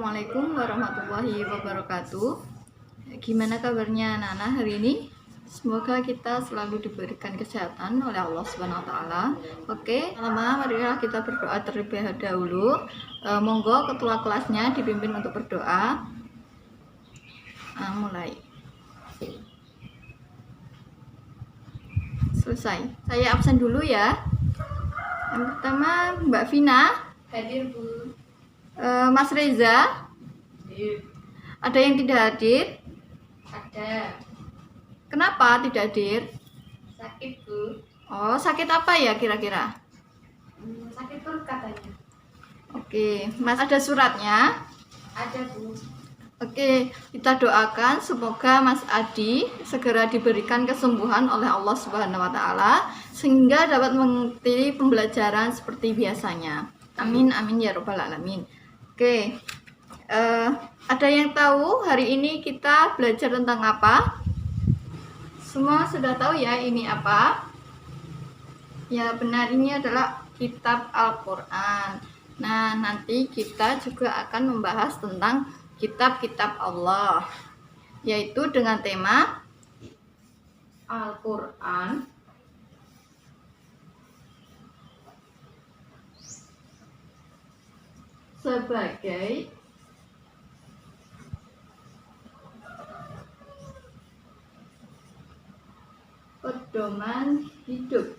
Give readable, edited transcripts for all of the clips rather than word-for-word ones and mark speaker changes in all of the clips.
Speaker 1: Assalamualaikum warahmatullahi wabarakatuh. Gimana kabarnya anak-anak hari ini? Semoga kita selalu diberikan kesehatan oleh Allah Subhanahu wa taala. Oke, marilah kita berdoa terlebih dahulu. Monggo ketua kelasnya dipimpin untuk berdoa. Mulai. Selesai. Saya absen dulu ya. Yang pertama Mbak Vina.
Speaker 2: Hadir, Bu.
Speaker 1: Mas Reza.
Speaker 2: Hadir.
Speaker 1: Ada yang tidak hadir?
Speaker 2: Ada.
Speaker 1: Kenapa tidak hadir?
Speaker 2: Sakit, Bu.
Speaker 1: Oh, sakit apa ya kira-kira?
Speaker 2: Sakit perut katanya.
Speaker 1: Oke, Mas ada suratnya?
Speaker 2: Ada, Bu.
Speaker 1: Oke, kita doakan semoga Mas Adi segera diberikan kesembuhan oleh Allah Subhanahu wa taala sehingga dapat mengikuti pembelajaran seperti biasanya. Amin amin ya rabbal alamin. Oke. Ada yang tahu hari ini kita belajar tentang apa? Semua sudah tahu ya ini apa? Ya benar, ini adalah kitab Al-Quran. Nah nanti kita juga akan membahas tentang kitab-kitab Allah, yaitu dengan tema Al-Quran sebagai pedoman hidup.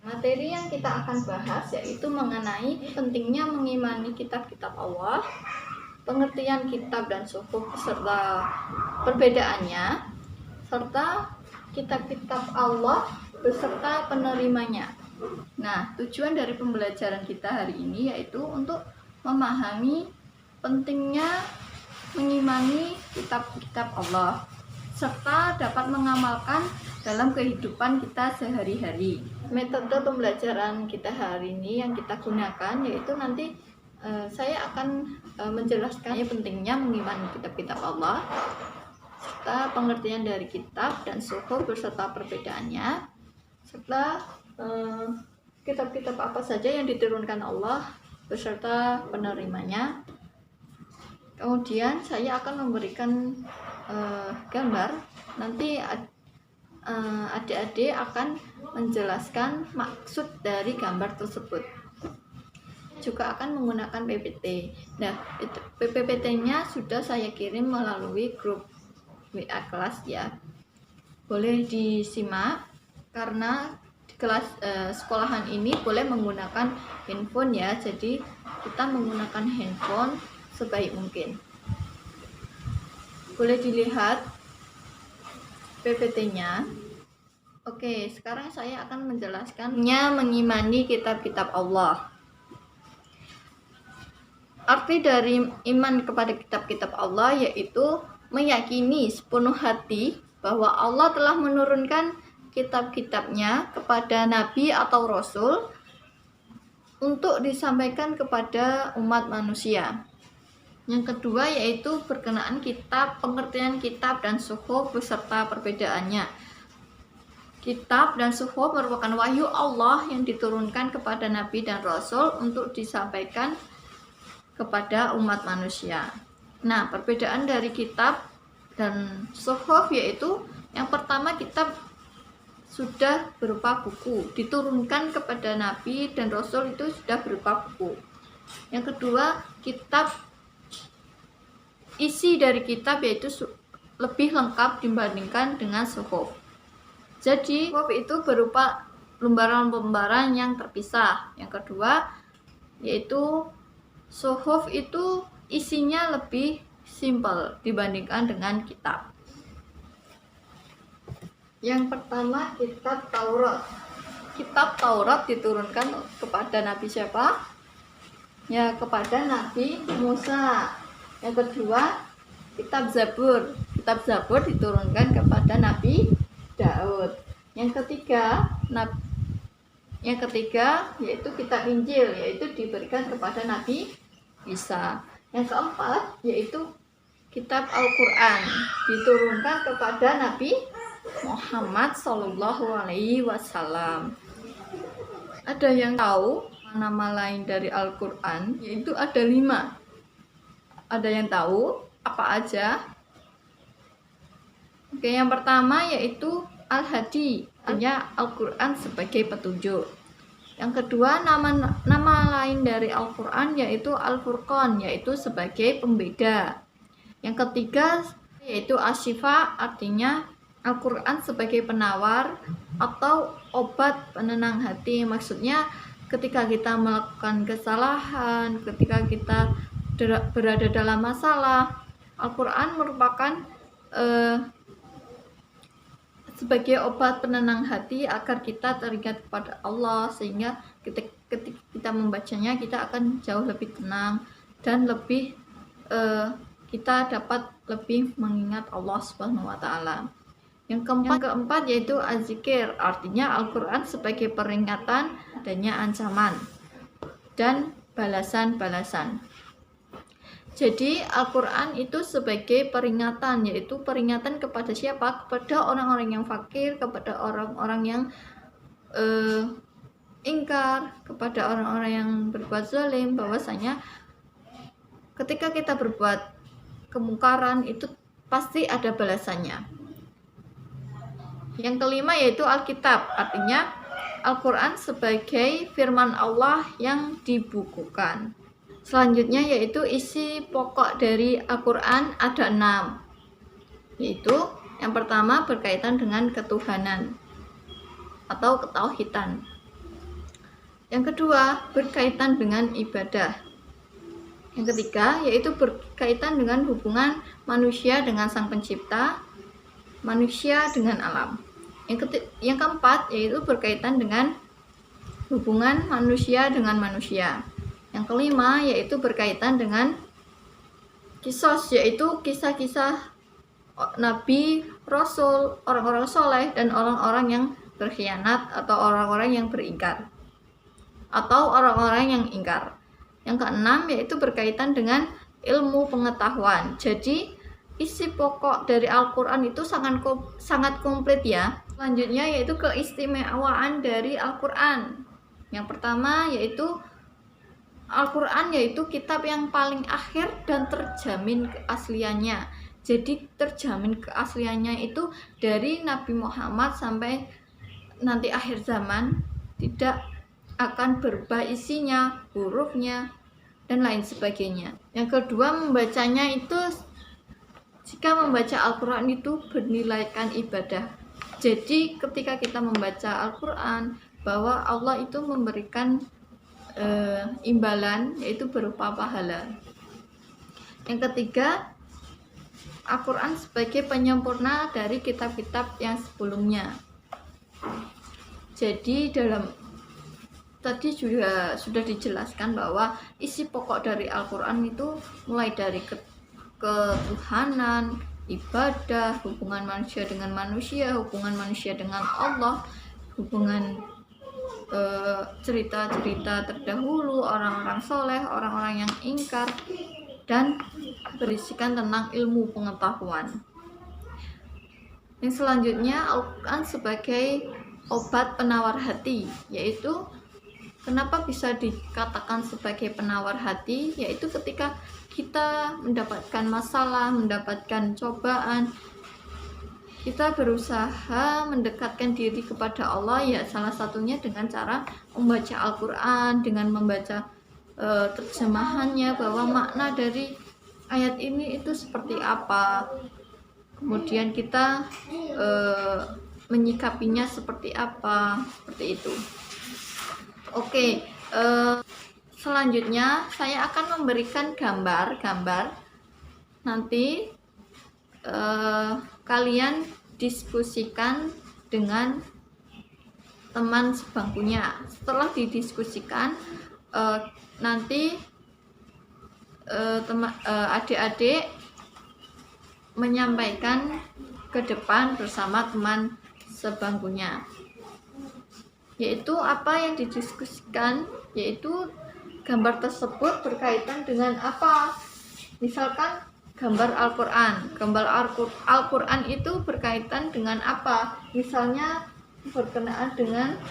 Speaker 1: Materi yang kita akan bahas yaitu mengenai pentingnya mengimani kitab-kitab Allah, pengertian kitab dan suhuf serta perbedaannya, serta kitab-kitab Allah beserta penerimanya. Nah, tujuan dari pembelajaran kita hari ini yaitu untuk memahami pentingnya mengimani kitab-kitab Allah serta dapat mengamalkan dalam kehidupan kita sehari-hari. Metode pembelajaran kita hari ini yang kita gunakan yaitu nanti saya akan menjelaskan pentingnya mengimani kitab-kitab Allah serta pengertian dari kitab dan suhuf beserta perbedaannya, serta kitab-kitab apa saja yang diturunkan Allah beserta penerimanya. Kemudian saya akan memberikan gambar, nanti adik-adik akan menjelaskan maksud dari gambar tersebut, juga akan menggunakan PPT. Nah, PPT-nya sudah saya kirim melalui grup WA kelas ya, boleh disimak karena di kelas sekolahan ini boleh menggunakan handphone ya, jadi kita menggunakan handphone sebaik mungkin. Boleh dilihat PPT-nya. Oke, sekarang saya akan menjelaskannya mengimani kitab-kitab Allah. Arti dari iman kepada kitab-kitab Allah yaitu meyakini sepenuh hati bahwa Allah telah menurunkan kitab-kitabnya kepada nabi atau rasul untuk disampaikan kepada umat manusia. Yang kedua yaitu berkenaan kitab, pengertian kitab dan suhuf beserta perbedaannya. Kitab dan suhuf merupakan wahyu Allah yang diturunkan kepada nabi dan rasul untuk disampaikan kepada umat manusia. Nah, perbedaan dari kitab dan suhuf yaitu yang pertama, kitab sudah berupa buku, diturunkan kepada nabi dan rasul itu sudah berupa buku. Yang kedua, kitab, isi dari kitab yaitu lebih lengkap dibandingkan dengan suhuf. Jadi suhuf itu berupa lembaran-lembaran yang terpisah. Yang kedua yaitu suhuf itu isinya lebih simpel dibandingkan dengan kitab. Yang pertama, kitab Taurat. Kitab Taurat diturunkan kepada nabi siapa? Ya, kepada Nabi Musa. Yang kedua, kitab Zabur. Kitab Zabur diturunkan kepada Nabi Daud. Yang ketiga yaitu kitab Injil, yaitu diberikan kepada Nabi Isa. Yang keempat yaitu kitab Al-Quran, diturunkan kepada Nabi Muhammad Shallallahu Alaihi Wasallam. Ada yang tahu nama lain dari Al-Quran? Yaitu ada 5. Ada yang tahu apa aja? Oke, yang pertama yaitu Al-Hadi, artinya Al-Quran sebagai petunjuk. Yang kedua, nama lain dari Al-Quran yaitu Al-Furqan, yaitu sebagai pembeda. Yang ketiga yaitu Asy-Syifa, artinya Al-Quran sebagai penawar atau obat penenang hati. Maksudnya ketika kita melakukan kesalahan, ketika kita berada dalam masalah, Al-Quran merupakan sebagai obat penenang hati agar kita teringat kepada Allah, sehingga ketika kita membacanya kita akan jauh lebih tenang dan lebih kita dapat lebih mengingat Allah Subhanahu wa taala. Yang keempat yaitu Az-Zikir, artinya Al-Quran sebagai peringatan adanya ancaman dan balasan-balasan. Jadi Al-Quran itu sebagai peringatan, yaitu peringatan kepada siapa? Kepada orang-orang yang fakir, kepada orang-orang yang ingkar, kepada orang-orang yang berbuat zalim, bahwasanya ketika kita berbuat kemungkaran itu pasti ada balasannya. Yang kelima yaitu Alkitab, artinya Al-Quran sebagai firman Allah yang dibukukan. Selanjutnya yaitu isi pokok dari Al-Quran ada 6, yaitu yang pertama berkaitan dengan ketuhanan atau ketauhidan. Yang kedua berkaitan dengan ibadah. Yang ketiga yaitu berkaitan dengan hubungan manusia dengan Sang Pencipta, manusia dengan alam. Yang keempat yaitu berkaitan dengan hubungan manusia dengan manusia. Yang kelima yaitu berkaitan dengan kisos, yaitu kisah-kisah Nabi, Rasul, orang-orang soleh, dan orang-orang yang berkhianat atau orang-orang yang beringkar atau orang-orang yang ingkar. Yang keenam yaitu berkaitan dengan ilmu pengetahuan. Jadi isi pokok dari Al-Quran itu sangat komplit ya. Selanjutnya yaitu keistimewaan dari Al-Quran. Yang pertama yaitu Al-Quran yaitu kitab yang paling akhir dan terjamin keasliannya. Jadi terjamin keasliannya itu dari Nabi Muhammad sampai nanti akhir zaman, tidak akan berubah isinya, hurufnya, dan lain sebagainya. Yang kedua, membacanya itu, jika membaca Al-Quran itu bernilaikan ibadah. Jadi ketika kita membaca Al-Quran, bahwa Allah itu memberikan imbalan, yaitu berupa pahala. Yang ketiga, Al-Quran sebagai penyempurna dari kitab-kitab yang sebelumnya. Jadi tadi juga sudah dijelaskan bahwa isi pokok dari Al-Quran itu mulai dari ketuhanan, ibadah, hubungan manusia dengan manusia, hubungan manusia dengan Allah, hubungan cerita-cerita terdahulu, orang-orang soleh, orang-orang yang ingkar, dan berisikan tentang ilmu pengetahuan. Yang selanjutnya, Al-Quran sebagai obat penawar hati, yaitu kenapa bisa dikatakan sebagai penawar hati, yaitu ketika kita mendapatkan masalah, mendapatkan cobaan, kita berusaha mendekatkan diri kepada Allah, ya salah satunya dengan cara membaca Al-Quran, dengan membaca terjemahannya, bahwa makna dari ayat ini itu seperti apa, kemudian kita menyikapinya seperti apa, seperti itu. Oke, selanjutnya saya akan memberikan gambar-gambar, nanti kalian diskusikan dengan teman sebangkunya. Setelah didiskusikan, nanti adik-adik menyampaikan ke depan bersama teman sebangkunya, yaitu apa yang didiskusikan, yaitu gambar tersebut berkaitan dengan apa. Misalkan gambar Al-Quran. Gambar Al-Quran itu berkaitan dengan apa? Misalnya berkenaan dengan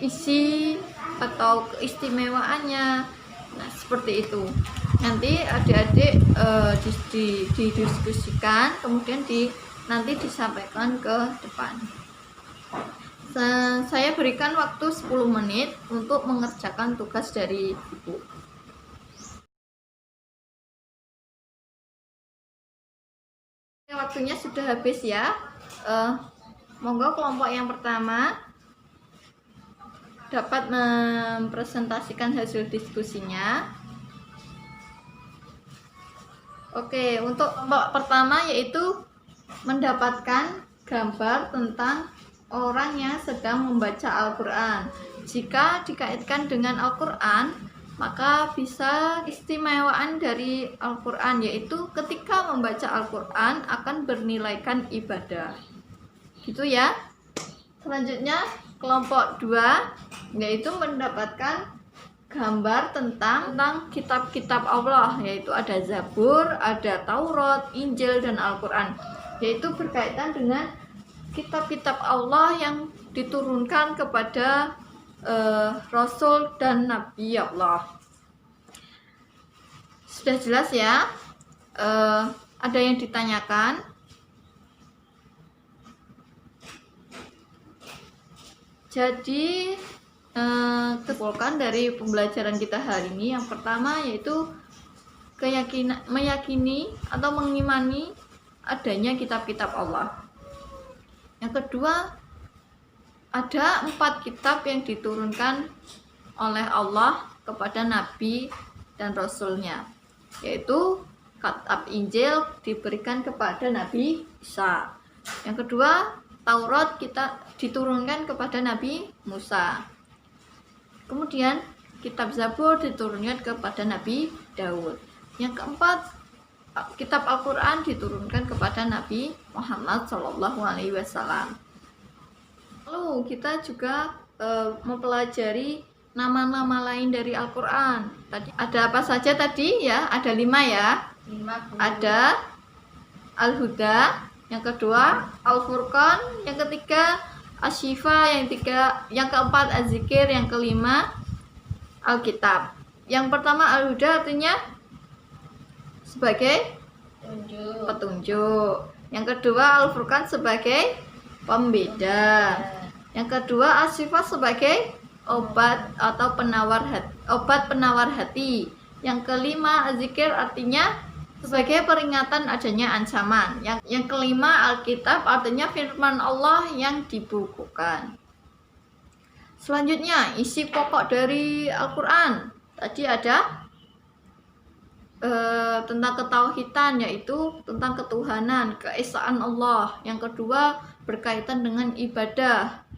Speaker 1: isi atau keistimewaannya. Nah, seperti itu. Nanti adik-adik didiskusikan, kemudian nanti disampaikan ke depan. Saya berikan waktu 10 menit untuk mengerjakan tugas dari Ibu. Waktunya sudah habis ya. Monggo kelompok yang pertama dapat mempresentasikan hasil diskusinya. Oke, untuk kelompok pertama yaitu mendapatkan gambar tentang orang yang sedang membaca Al-Quran. Jika dikaitkan dengan Al-Quran, maka bisa istimewaan dari Al-Quran, yaitu ketika membaca Al-Quran akan bernilaikan ibadah. Gitu ya. Selanjutnya kelompok 2 yaitu mendapatkan gambar tentang kitab-kitab Allah, yaitu ada Zabur, ada Taurat, Injil, dan Al-Quran, yaitu berkaitan dengan kitab-kitab Allah yang diturunkan kepada Rasul dan Nabi Allah. Sudah jelas ya? Ada yang ditanyakan? Jadi kesimpulan dari pembelajaran kita hari ini, yang pertama yaitu meyakini atau mengimani adanya kitab-kitab Allah. Yang kedua, ada 4 kitab yang diturunkan oleh Allah kepada Nabi dan Rasulnya, yaitu kitab Injil diberikan kepada Nabi Isa. Yang kedua, Taurat kita diturunkan kepada Nabi Musa. Kemudian kitab Zabur diturunkan kepada Nabi Daud. Yang keempat, kitab Al-Quran diturunkan kepada Nabi Muhammad SAW. Lalu kita juga mempelajari nama-nama lain dari Al-Quran. Tadi ada apa saja tadi ya? Ada 5 ya.
Speaker 2: 5.
Speaker 1: Ada Al-Huda, yang kedua Al-Furqan, yang ketiga Asy-Syifa, yang keempat Az-Zikir, yang kelima Al-Kitab. Yang pertama Al-Huda artinya sebagai petunjuk. Yang kedua Al-Furqan sebagai pembeda. Yang kedua Asy-Syifa sebagai obat atau penawar hati. Yang kelima Az-Zikir artinya sebagai peringatan adanya ancaman. Yang kelima Al-Kitab artinya firman Allah yang dibukukan. Selanjutnya isi pokok dari Al-Quran. Tadi ada tentang ketauhidan, yaitu tentang ketuhanan, keesaan Allah. Yang kedua berkaitan dengan ibadah.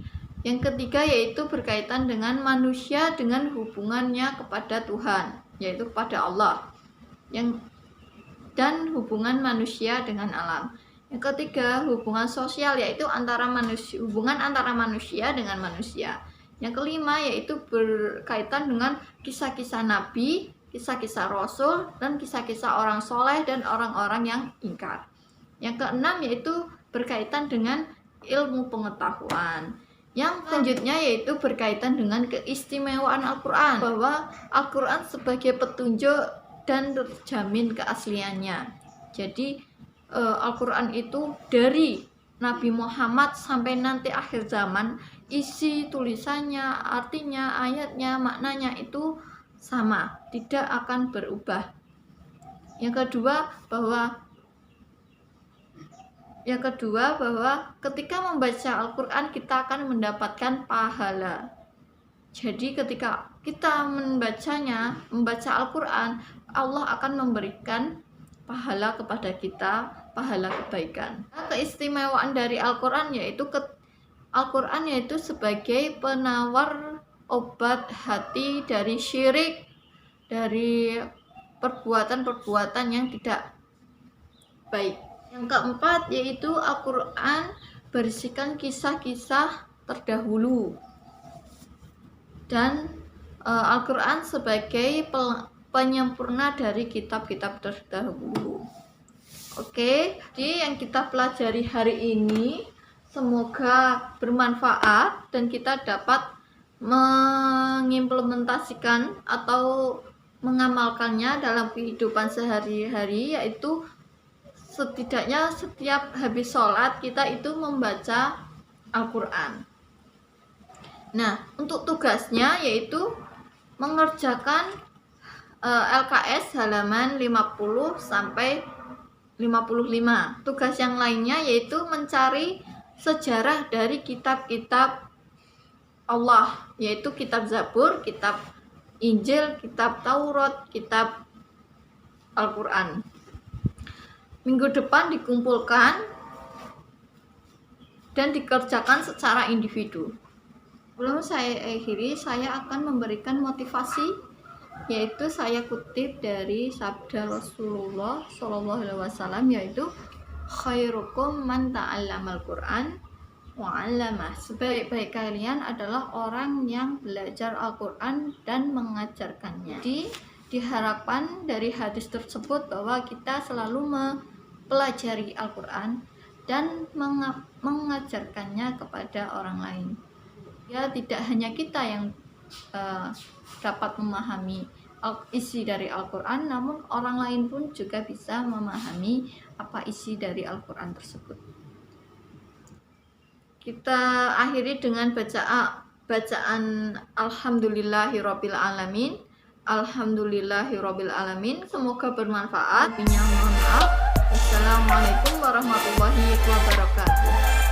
Speaker 1: Yang ketiga yaitu berkaitan dengan manusia dengan hubungannya kepada Tuhan, yaitu kepada Allah. Dan hubungan manusia dengan alam. Yang ketiga hubungan sosial, yaitu hubungan antara manusia dengan manusia. Yang kelima yaitu berkaitan dengan kisah-kisah Nabi, kisah-kisah Rasul, dan kisah-kisah orang soleh dan orang-orang yang ingkar. Yang keenam yaitu berkaitan dengan ilmu pengetahuan. Yang selanjutnya yaitu berkaitan dengan keistimewaan Al-Quran, bahwa Al-Quran sebagai petunjuk dan terjamin keasliannya. Jadi Al-Quran itu dari Nabi Muhammad sampai nanti akhir zaman, isi tulisannya, artinya, ayatnya, maknanya itu sama, tidak akan berubah. Yang kedua bahwa ketika membaca Al-Quran kita akan mendapatkan pahala. Jadi ketika kita membaca Al-Quran, Allah akan memberikan pahala kepada kita, pahala kebaikan. Keistimewaan dari Al-Quran yaitu Al-Quran yaitu sebagai penawar obat hati dari syirik, dari perbuatan-perbuatan yang tidak baik. Yang keempat yaitu Al-Quran berisikan kisah-kisah terdahulu, dan Al-Quran sebagai penyempurna dari kitab-kitab terdahulu. Oke, jadi yang kita pelajari hari ini semoga bermanfaat dan kita dapat mengimplementasikan atau mengamalkannya dalam kehidupan sehari-hari, yaitu setidaknya setiap habis sholat kita itu membaca Al-Quran. Nah, untuk tugasnya yaitu mengerjakan LKS halaman 50 sampai 55. Tugas yang lainnya yaitu mencari sejarah dari kitab-kitab Allah, yaitu kitab Zabur, kitab Injil, kitab Taurat, kitab Al-Quran. Minggu depan dikumpulkan dan dikerjakan secara individu. Sebelum saya akhiri, saya akan memberikan motivasi, yaitu saya kutip dari sabda Rasulullah SAW, yaitu khairukum man ta'allamal Qur'an wa 'allamah. Sebaik-baik kalian adalah orang yang belajar Al-Quran dan mengajarkannya. Jadi diharapkan dari hadis tersebut bahwa kita selalu mempelajari Al-Quran dan mengajarkannya kepada orang lain. Ya, tidak hanya kita yang dapat memahami isi dari Al-Quran, namun orang lain pun juga bisa memahami apa isi dari Al-Quran tersebut. Kita akhiri dengan bacaan Alhamdulillahirabbil alamin. Alhamdulillahirabbil alamin. Semoga bermanfaat. Mohon maaf. Wassalamualaikum warahmatullahi wabarakatuh.